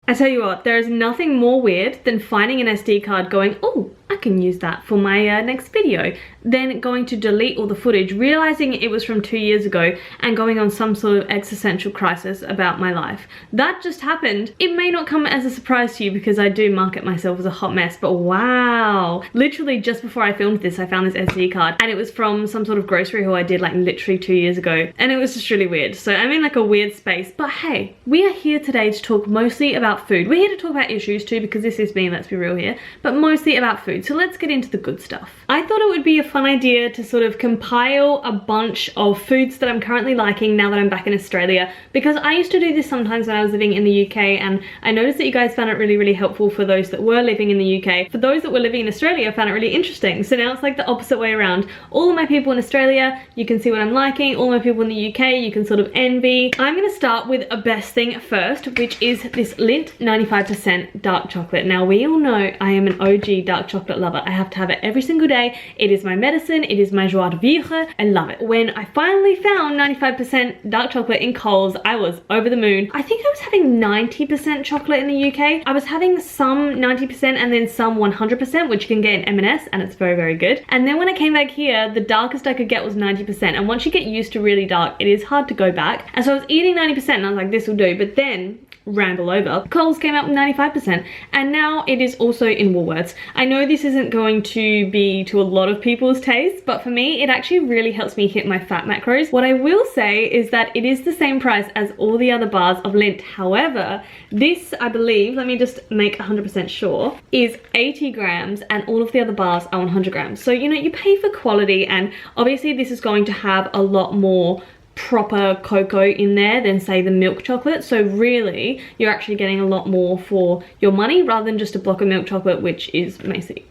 I tell you what, there is nothing more weird than finding an SD card going, oh, I can use that for my next video, then going to delete all the footage, realizing it was from 2 years ago and going on some sort of existential crisis about my life. That just happened. It may not come as a surprise to you because I do market myself as a hot mess, but wow. Literally just before I filmed this, I found this SD card and it was from some sort of grocery haul I did like literally 2 years ago, and it was just really weird. So I'm in like a weird space, but hey, we are here today to talk mostly about food. We're here to talk about issues too because this is me, let's be real here, but mostly about food. So let's get into the good stuff. I thought it would be a fun idea to sort of compile a bunch of foods that I'm currently liking now that I'm back in Australia, because I used to do this sometimes when I was living in the UK, and I noticed that you guys found it really, really helpful for those that were living in the UK. For those that were living in Australia, I found it really interesting. So now it's like the opposite way around. All of my people in Australia, you can see what I'm liking. All my people in the UK, you can sort of envy. I'm gonna start with a best thing first, which is this Lindt 95% dark chocolate. Now we all know I am an OG dark chocolate lover. I have to have it every single day. It is my medicine. It is my joie de vivre. I love it. When I finally found 95% dark chocolate in Coles, I was over the moon. I think I was having 90% chocolate in the UK. I was having some 90% and then some 100%, which you can get in M&S, and it's very, very good. And then when I came back here, the darkest I could get was 90%. And once you get used to really dark, it is hard to go back. And so I was eating 90% and I was like, this will do. But then ramble over, Coles came out with 95%, and now it is also in Woolworths. I know this isn't going to be to a lot of people's taste, but for me it actually really helps me hit my fat macros. What I will say is that it is the same price as all the other bars of Lindt. However, this, I believe, let me just make 100% sure, is 80 grams and all of the other bars are 100 grams. So, you know, you pay for quality, and obviously this is going to have a lot more proper cocoa in there than say the milk chocolate, so really you're actually getting a lot more for your money rather than just a block of milk chocolate, which is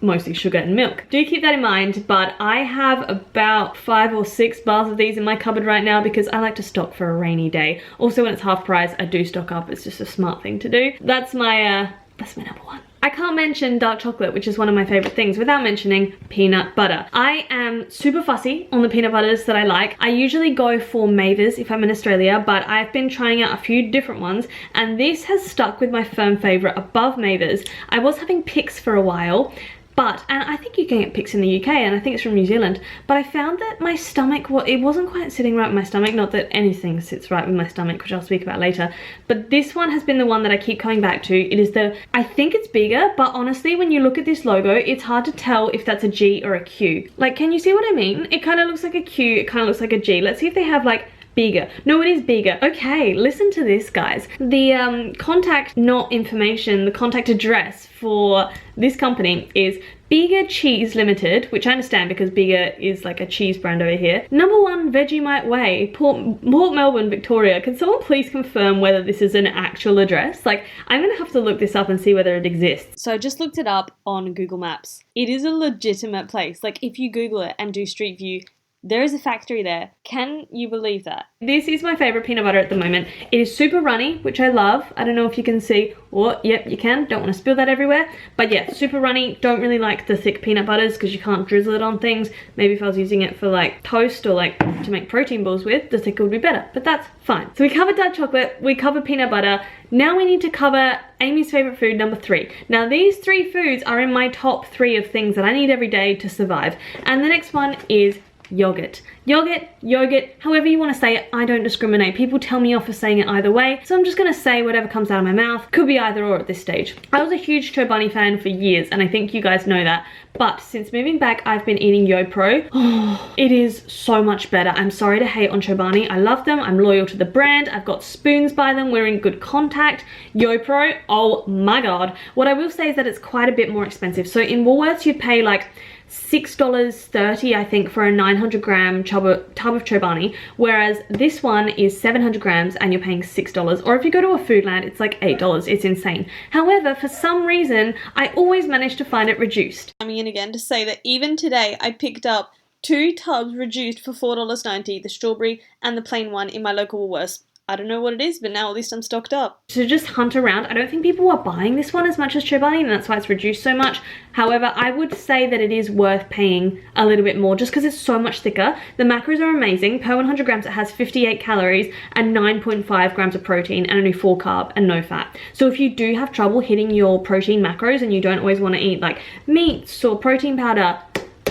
mostly sugar and milk. Do keep that in mind. But I have about 5 or 6 bars of these in my cupboard right now because I like to stock for a rainy day. Also, when it's half price, I do stock up. It's just a smart thing to do. That's my number one. I can't mention dark chocolate, which is one of my favorite things, without mentioning peanut butter. I am super fussy on the peanut butters that I like. I usually go for Mavis if I'm in Australia, but I've been trying out a few different ones, and this has stuck with my firm favorite above Mavis. I was having Pix for a while, and I think you can get Pix in the UK, and I think it's from New Zealand, but I found that my stomach, well, it wasn't quite sitting right with my stomach. Not that anything sits right with my stomach, which I'll speak about later, but this one has been the one that I keep coming back to. It is I think it's bigger, but honestly, when you look at this logo, it's hard to tell if that's a G or a Q. Like, can you see what I mean? It kind of looks like a Q, it kind of looks like a G. Let's see if they have like bigger. No, it is bigger. Okay, listen to this, guys. The contact, not information, the contact address for this company is Bigger Cheese Limited, which I understand because Bigger is like a cheese brand over here. Number 1 Vegemite Way, Port Melbourne, Victoria. Can someone please confirm whether this is an actual address? Like, I'm gonna have to look this up and see whether it exists. So I just looked it up on Google Maps. It is a legitimate place. Like, if you Google it and do Street View, there is a factory there. Can you believe that? This is my favorite peanut butter at the moment. It is super runny, which I love. I don't know if you can see, or yep, you can. Don't want to spill that everywhere. But yeah, super runny. Don't really like the thick peanut butters because you can't drizzle it on things. Maybe if I was using it for like toast or like to make protein balls with, the thicker would be better, but that's fine. So we covered dark chocolate, we covered peanut butter. Now we need to cover Amy's favorite food, number 3. Now these 3 foods are in my top 3 of things that I need every day to survive. And the next one is yogurt. Yogurt, however you want to say it, I don't discriminate. People tell me off for saying it either way, so I'm just gonna say whatever comes out of my mouth. Could be either or at this stage. I was a huge Chobani fan for years, and I think you guys know that, but since moving back, I've been eating YoPro. Oh, it is so much better. I'm sorry to hate on Chobani. I love them. I'm loyal to the brand. I've got spoons by them. We're in good contact. YoPro, oh my god. What I will say is that it's quite a bit more expensive. So in Woolworths, you'd pay like $6.30, I think, for a 900 gram tub of Chobani, whereas this one is 700 grams and you're paying $6. Or if you go to a Foodland, it's like $8. It's insane. However, for some reason, I always manage to find it reduced. Coming in again to say that even today, I picked up 2 tubs reduced for $4.90, the strawberry and the plain one in my local Woolworths. I don't know what it is, but now at least I'm stocked up. So just hunt around. I don't think people are buying this one as much as Chobani, and that's why it's reduced so much. However, I would say that it is worth paying a little bit more just because it's so much thicker. The macros are amazing. Per 100 grams, it has 58 calories and 9.5 grams of protein and only 4 carb and no fat. So if you do have trouble hitting your protein macros and you don't always want to eat like meats or protein powder,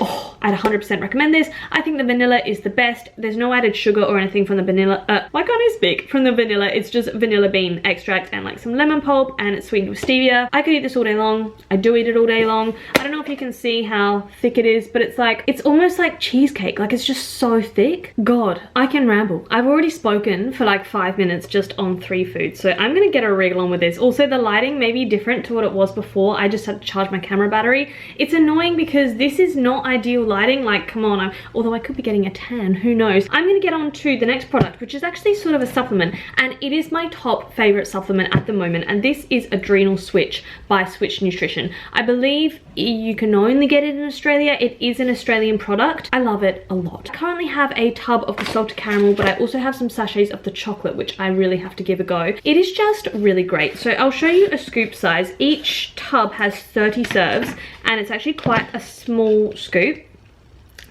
oh, I'd 100% recommend this. I think the vanilla is the best. There's no added sugar or anything from the vanilla. Why can't I speak? From the vanilla, it's just vanilla bean extract and like some lemon pulp, and it's sweetened with stevia. I could eat this all day long. I do eat it all day long. I don't know if you can see how thick it is, but it's like, it's almost like cheesecake. Like, it's just so thick. God, I can ramble. I've already spoken for like 5 minutes just on 3 foods, so I'm gonna get a wriggle on with this. Also, the lighting may be different to what it was before. I just had to charge my camera battery. It's annoying because this is not ideal lighting. Like, come on, although I could be getting a tan, who knows. I'm gonna get on to the next product, which is actually sort of a supplement, and it is my top favorite supplement at the moment, and this is Adrenal Switch by Switch Nutrition. I believe you can only get it in Australia. It is an Australian product. I love it a lot. I currently have a tub of the salted caramel, but I also have some sachets of the chocolate, which I really have to give a go. It is just really great. So I'll show you a scoop size. Each tub has 30 serves, and it's actually quite a small scoop.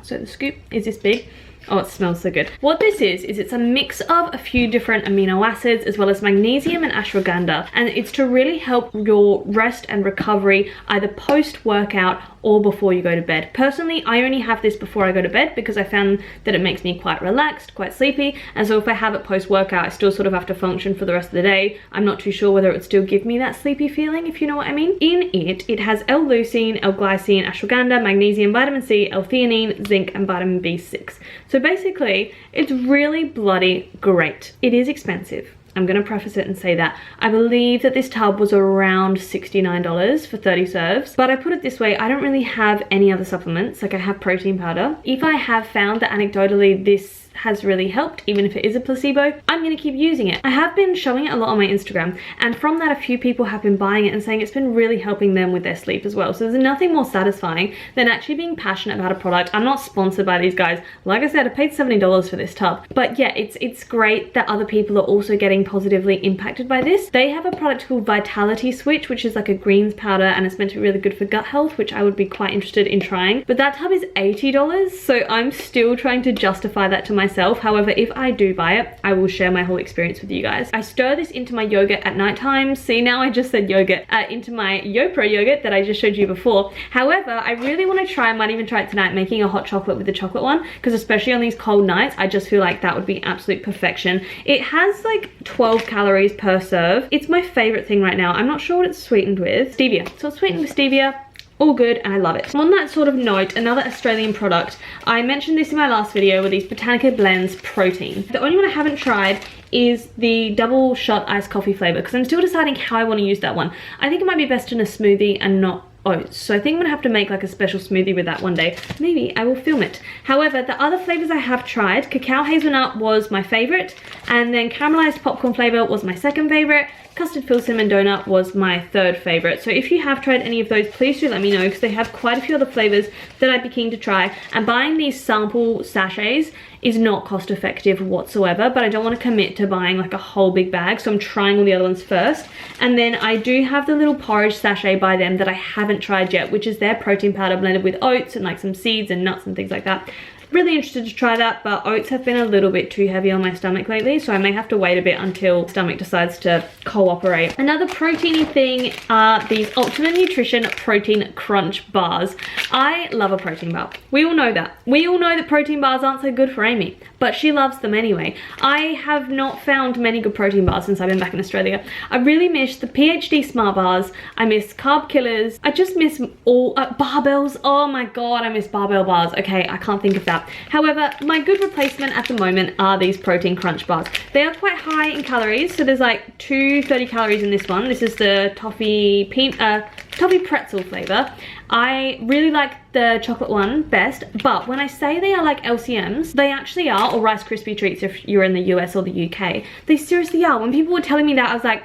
So the scoop is this big. Oh, it smells so good. What this is it's a mix of a few different amino acids as well as magnesium and ashwagandha, and it's to really help your rest and recovery either post-workout or before you go to bed. Personally, I only have this before I go to bed because I found that it makes me quite relaxed, quite sleepy, and so if I have it post-workout, I still sort of have to function for the rest of the day. I'm not too sure whether it would still give me that sleepy feeling, if you know what I mean. In it has L-leucine, L-glycine, ashwagandha, magnesium, vitamin C, L-theanine, zinc, and vitamin B6. So basically, it's really bloody great. It is expensive. I'm gonna preface it and say that. I believe that this tub was around $69 for 30 serves, but I put it this way, I don't really have any other supplements. Like, I have protein powder. If I have found that anecdotally this has really helped, even if it is a placebo, I'm gonna keep using it. I have been showing it a lot on my Instagram, and from that a few people have been buying it and saying it's been really helping them with their sleep as well. So there's nothing more satisfying than actually being passionate about a product. I'm not sponsored by these guys. Like I said, I paid $70 for this tub. But yeah, it's great that other people are also getting positively impacted by this. They have a product called Vitality Switch, which is like a greens powder, and it's meant to be really good for gut health, which I would be quite interested in trying. But that tub is $80, so I'm still trying to justify that to myself. However, if I do buy it, I will share my whole experience with you guys. I stir this into my yogurt at night time. See, now I just said yogurt. Into my YoPro yogurt that I just showed you before. However, I really want to try, I might even try it tonight, making a hot chocolate with the chocolate one, because especially on these cold nights, I just feel like that would be absolute perfection. It has like 12 calories per serve. It's my favorite thing right now. I'm not sure what it's sweetened with. Stevia. So it's sweetened with stevia. All good, and I love it. On that sort of note, another Australian product, I mentioned this in my last video, with these Botanica Blends protein. The only one I haven't tried is the double shot iced coffee flavor, because I'm still deciding how I want to use that one. I think it might be best in a smoothie and not oats, so I think I'm gonna have to make like a special smoothie with that one day. Maybe I will film it. However, the other flavors I have tried, cacao hazelnut was my favorite, and then caramelized popcorn flavor was my second favorite. Custard filled cinnamon donut was my third favorite. So if you have tried any of those, please do let me know, because they have quite a few other flavors that I'd be keen to try. And buying these sample sachets is not cost effective whatsoever, but I don't want to commit to buying like a whole big bag, so I'm trying all the other ones first. And then I do have the little porridge sachet by them that I haven't tried yet, which is their protein powder blended with oats and like some seeds and nuts and things like that. Really interested to try that, but oats have been a little bit too heavy on my stomach lately, so I may have to wait a bit until stomach decides to cooperate. Another proteiny thing are these Ultimate Nutrition Protein Crunch bars. I love a protein bar. We all know that. We all know that protein bars aren't so good for Amy, but she loves them anyway. I have not found many good protein bars since I've been back in Australia. I really miss the PhD Smart Bars. I miss Carb Killers. I just miss all barbells. Oh my god, I miss barbell bars. Okay, I can't think of that. However, my good replacement at the moment are these protein crunch bars. They are quite high in calories, so there's like 230 calories in this one. This is the toffee pretzel flavor. I really like the chocolate one best, but when I say they are like LCMs, they actually are, or Rice Krispie treats if you're in the US or the UK. They seriously are. When people were telling me that, I was like,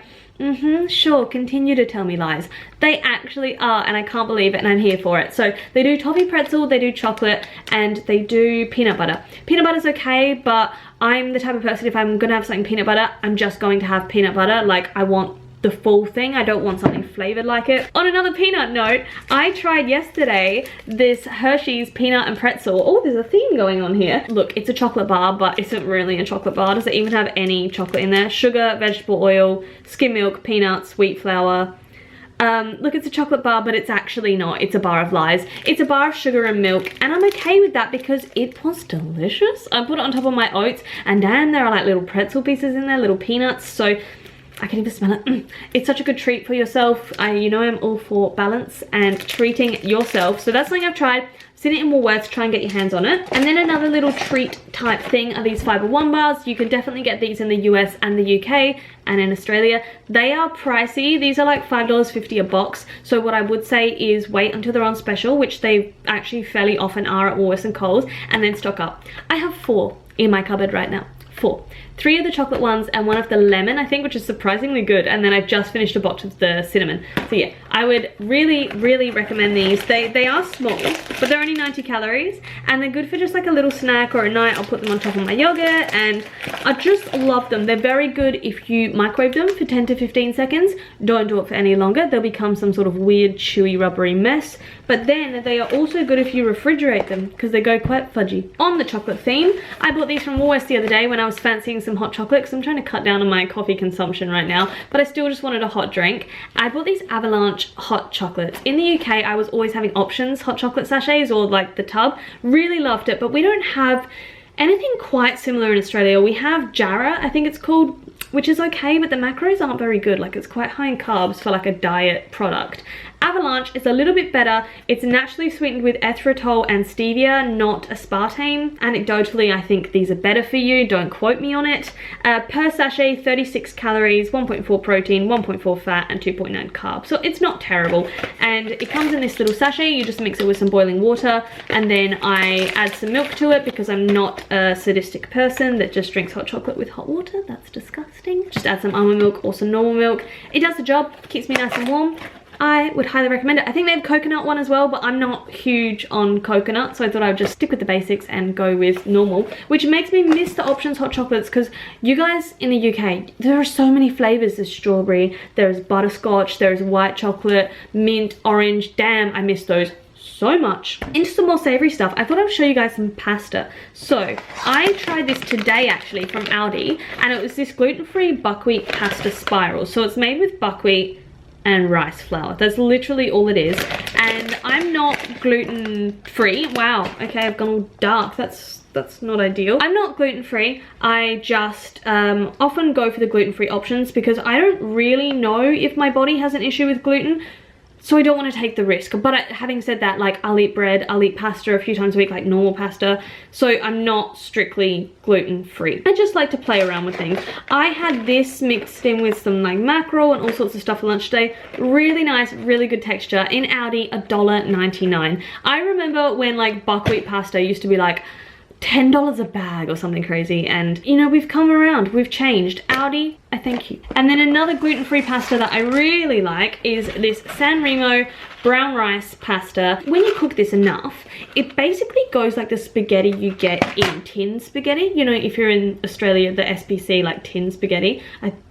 Sure, continue to tell me lies. They actually are, and I can't believe it, and I'm here for it. So they do toffee pretzel, they do chocolate, and they do peanut butter. Peanut butter's okay, but I'm the type of person, if I'm gonna have something peanut butter, I'm just going to have peanut butter. Like, I want the full thing. I don't want something flavored like it. On another peanut note, I tried yesterday this Hershey's peanut and pretzel. Oh, there's a theme going on here. Look, it's a chocolate bar, but it isn't really a chocolate bar. Does it even have any chocolate in there? Sugar, vegetable oil, skim milk, peanuts, wheat flour. Look, it's a chocolate bar, but it's actually not. It's a bar of lies. It's a bar of sugar and milk, and I'm okay with that because it was delicious. I put it on top of my oats, and damn, there are like little pretzel pieces in there, little peanuts, so I can even smell it. It's such a good treat for yourself. You know I'm all for balance and treating yourself. So that's something I've tried. Seen it in Woolworths, try and get your hands on it. And then another little treat type thing are these Fiber One bars. You can definitely get these in the US and the UK and in Australia. They are pricey. These are like $5.50 a box. So what I would say is wait until they're on special, which they actually fairly often are at Woolworths and Coles, and then stock up. I have 4 in my cupboard right now. 4. 3 of the chocolate ones and 1 of the lemon, I think, which is surprisingly good. And then I've just finished a box of the cinnamon. So yeah, I would really, really recommend these. They are small, but they're only 90 calories. And they're good for just like a little snack or a night. I'll put them on top of my yogurt, and I just love them. They're very good if you microwave them for 10 to 15 seconds. Don't do it for any longer. They'll become some sort of weird, chewy, rubbery mess. But then they are also good if you refrigerate them because they go quite fudgy. On the chocolate theme, I bought these from Woolworths the other day when I was fancying some hot chocolate, because I'm trying to cut down on my coffee consumption right now, but I still just wanted a hot drink. I bought these Avalanche hot chocolates. In the UK, I was always having Options hot chocolate sachets, or like the tub. Really loved it, but we don't have anything quite similar in Australia. We have Jarrah, I think it's called, which is okay, but the macros aren't very good. Like, it's quite high in carbs for like a diet product. Avalanche is a little bit better. It's naturally sweetened with erythritol and stevia, not aspartame. Anecdotally, I think these are better for you. Don't quote me on it. Per sachet, 36 calories, 1.4 protein, 1.4 fat, and 2.9 carbs. So it's not terrible. And it comes in this little sachet. You just mix it with some boiling water, and then I add some milk to it because I'm not a sadistic person that just drinks hot chocolate with hot water. That's disgusting. Just add some almond milk or some normal milk. It does the job, keeps me nice and warm. I would highly recommend it. I think they have coconut one as well, but I'm not huge on coconut, so I thought I would just stick with the basics and go with normal, which makes me miss the Options hot chocolates, because you guys in the UK, there are so many flavors. There's strawberry, there's butterscotch, there's white chocolate, mint, orange. Damn, I miss those so much. Into some more savory stuff, I thought I would show you guys some pasta. So I tried this today actually from Aldi, and it was this gluten-free buckwheat pasta spiral. So it's made with buckwheat and rice flour. That's literally all it is. And I'm not gluten-free. Wow, okay, I've gone all dark. That's not ideal. I'm not gluten-free. I just often go for the gluten-free options because I don't really know if my body has an issue with gluten. So I don't want to take the risk. But having said that, like, I'll eat bread, I'll eat pasta a few times a week, like normal pasta. So I'm not strictly gluten-free. I just like to play around with things. I had this mixed in with some like mackerel and all sorts of stuff for lunch today. Really nice, really good texture. In Aldi, $1.99. I remember when like buckwheat pasta used to be like $10 a bag or something crazy, and you know, we've come around, we've changed. Aldi, I thank you. And then another gluten-free pasta that I really like is this Sanremo brown rice pasta. When you cook this enough, it basically goes like the spaghetti you get in tin spaghetti. You know, if you're in Australia, the SPC, like tin spaghetti,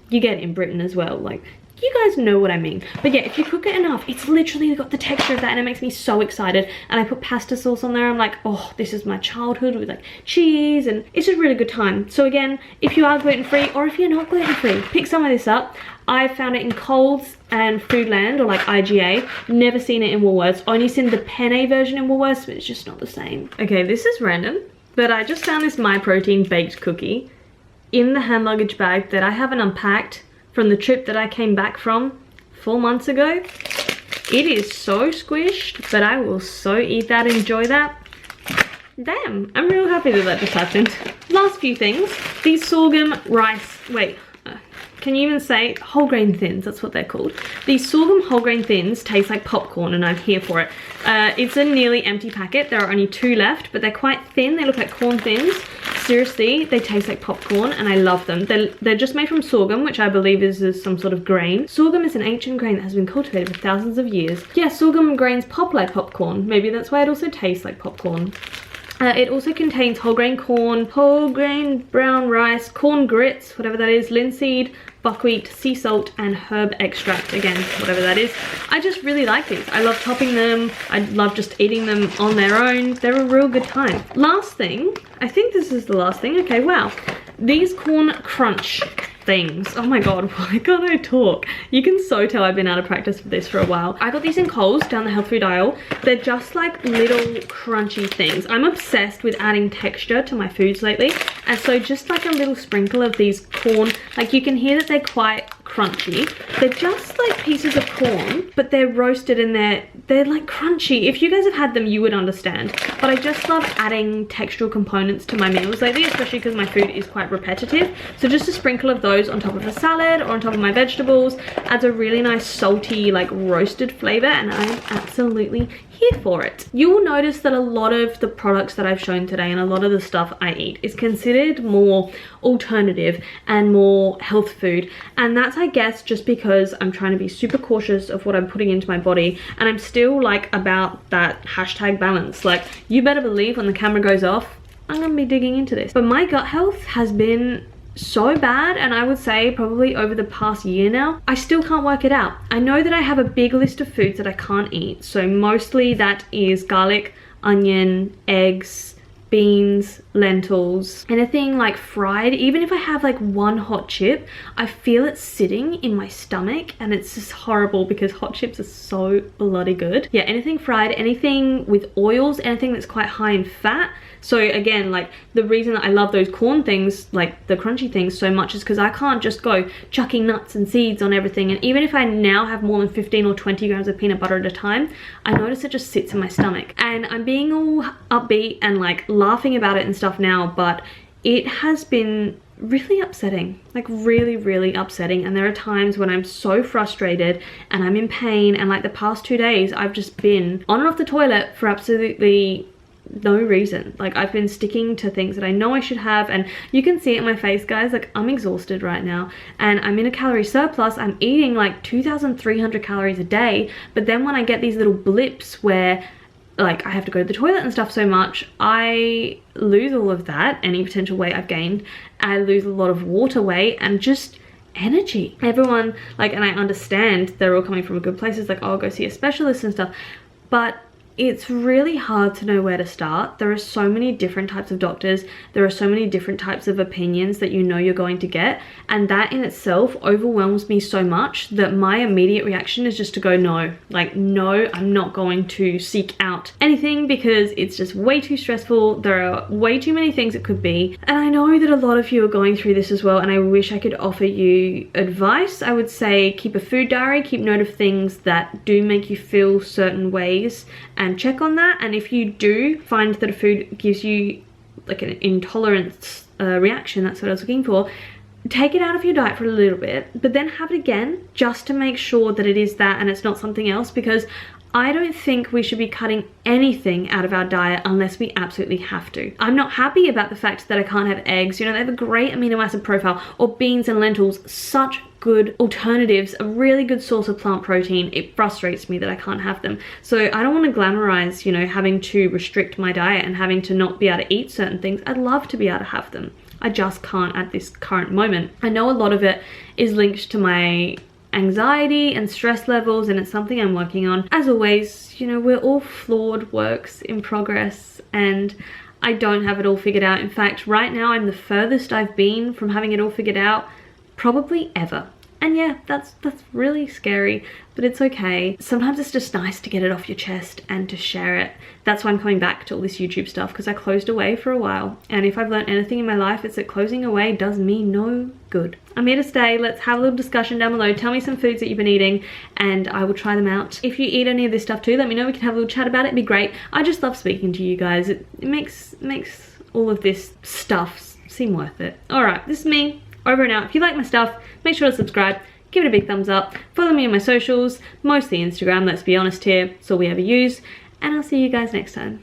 you get it in Britain as well. Like, you guys know what I mean. But yeah, if you cook it enough, it's literally got the texture of that, and it makes me so excited. And I put pasta sauce on there. I'm like, oh, this is my childhood with like cheese, and it's a really good time. So again, if you are gluten-free, or if you're not gluten-free, pick some of this up. I found it in Coles and Foodland, or like IGA. Never seen it in Woolworths. Only seen the penne version in Woolworths, but it's just not the same. Okay, this is random, but I just found this My Protein baked cookie in the hand luggage bag that I haven't unpacked from the trip that I came back from 4 months ago. It is so squished, but I will so eat that, enjoy that. Damn, I'm real happy that that just happened. Last few things, these sorghum rice, can you even say whole grain thins? That's what they're called. These sorghum whole grain thins taste like popcorn, and I'm here for it. It's a nearly empty packet. There are only 2 left, but they're quite thin. They look like corn thins. seriously, they taste like popcorn and I love them. They're just made from sorghum, which I believe is some sort of grain. Sorghum is an ancient grain that has been cultivated for thousands of years. Yeah, sorghum grains pop like popcorn. Maybe that's why it also tastes like popcorn. It also contains whole grain corn, whole grain brown rice, corn grits, whatever that is, linseed, buckwheat, sea salt, and herb extract, again, whatever that is. I just really like these. I love topping them. I love just eating them on their own. They're a real good time. Last thing, I think this is the last thing. Okay, wow. These corn crunch things. Oh my god, why can't I talk? You can so tell I've been out of practice for this for a while. I got these in Coles down the health food aisle. They're just like little crunchy things. I'm obsessed with adding texture to my foods lately, and so just like a little sprinkle of these corn, like you can hear that they're quite crunchy. They're just like pieces of corn, but they're roasted and they're like crunchy. If you guys have had them, you would understand. But I just love adding textural components to my meals lately, especially because my food is quite repetitive. So just a sprinkle of those on top of a salad or on top of my vegetables adds a really nice salty, like roasted flavor, and I'm absolutely here for it. You will notice that a lot of the products that I've shown today and a lot of the stuff I eat is considered more alternative and more health food, and that's, I guess, just because I'm trying to be super cautious of what I'm putting into my body, and I'm still like about that hashtag balance. Like, you better believe when the camera goes off, I'm gonna be digging into this. But my gut health has been so bad, and I would say probably over the past year now, I still can't work it out. I know that I have a big list of foods that I can't eat, so mostly that is garlic, onion, eggs, beans, lentils, anything like fried. Even if I have like one hot chip, I feel it sitting in my stomach, and it's just horrible because hot chips are so bloody good. Yeah, anything fried, anything with oils, anything that's quite high in fat. So again, like, the reason that I love those corn things, like the crunchy things, so much is because I can't just go chucking nuts and seeds on everything. And even if I now have more than 15 or 20 grams of peanut butter at a time, I notice it just sits in my stomach. And I'm being all upbeat and like laughing about it and stuff now, but it has been really upsetting, like really, really upsetting. And there are times when I'm so frustrated and I'm in pain, and like the past 2 days I've just been on and off the toilet for absolutely no reason. Like, I've been sticking to things that I know I should have, and you can see it in my face, guys. Like, I'm exhausted right now and I'm in a calorie surplus. I'm eating like 2,300 calories a day, but then when I get these little blips where like I have to go to the toilet and stuff so much, I lose all of that, any potential weight I've gained. I lose a lot of water weight and just energy. Everyone, like, and I understand they're all coming from a good place. It's like, oh, go see a specialist and stuff, but it's really hard to know where to start. There are so many different types of doctors. There are so many different types of opinions that you know you're going to get. And that in itself overwhelms me so much that my immediate reaction is just to go, no. Like, no, I'm not going to seek out anything because it's just way too stressful. There are way too many things it could be. And I know that a lot of you are going through this as well, and I wish I could offer you advice. I would say keep a food diary, keep note of things that do make you feel certain ways, and check on that. And if you do find that a food gives you like an intolerance reaction, that's what I was looking for, take it out of your diet for a little bit, but then have it again just to make sure that it is that and it's not something else, because I don't think we should be cutting anything out of our diet unless we absolutely have to. I'm not happy about the fact that I can't have eggs. You know, they have a great amino acid profile, or beans and lentils, such good alternatives, a really good source of plant protein. It frustrates me that I can't have them. So I don't want to glamorize, you know, having to restrict my diet and having to not be able to eat certain things. I'd love to be able to have them. I just can't at this current moment. I know a lot of it is linked to my anxiety and stress levels, and it's something I'm working on. As always, you know, we're all flawed works in progress, and I don't have it all figured out. In fact, right now I'm the furthest I've been from having it all figured out probably ever. And yeah, that's really scary, but it's okay. Sometimes it's just nice to get it off your chest and to share it. That's why I'm coming back to all this YouTube stuff, because I closed away for a while. And if I've learned anything in my life, it's that closing away does me no good. I'm here to stay. Let's have a little discussion down below. Tell me some foods that you've been eating and I will try them out. If you eat any of this stuff too, let me know. We can have a little chat about it. It'd be great. I just love speaking to you guys. It makes all of this stuff seem worth it. All right, this is me. Over and out. If you like my stuff, make sure to subscribe, give it a big thumbs up, follow me on my socials, mostly Instagram, let's be honest here, it's all we ever use, and I'll see you guys next time.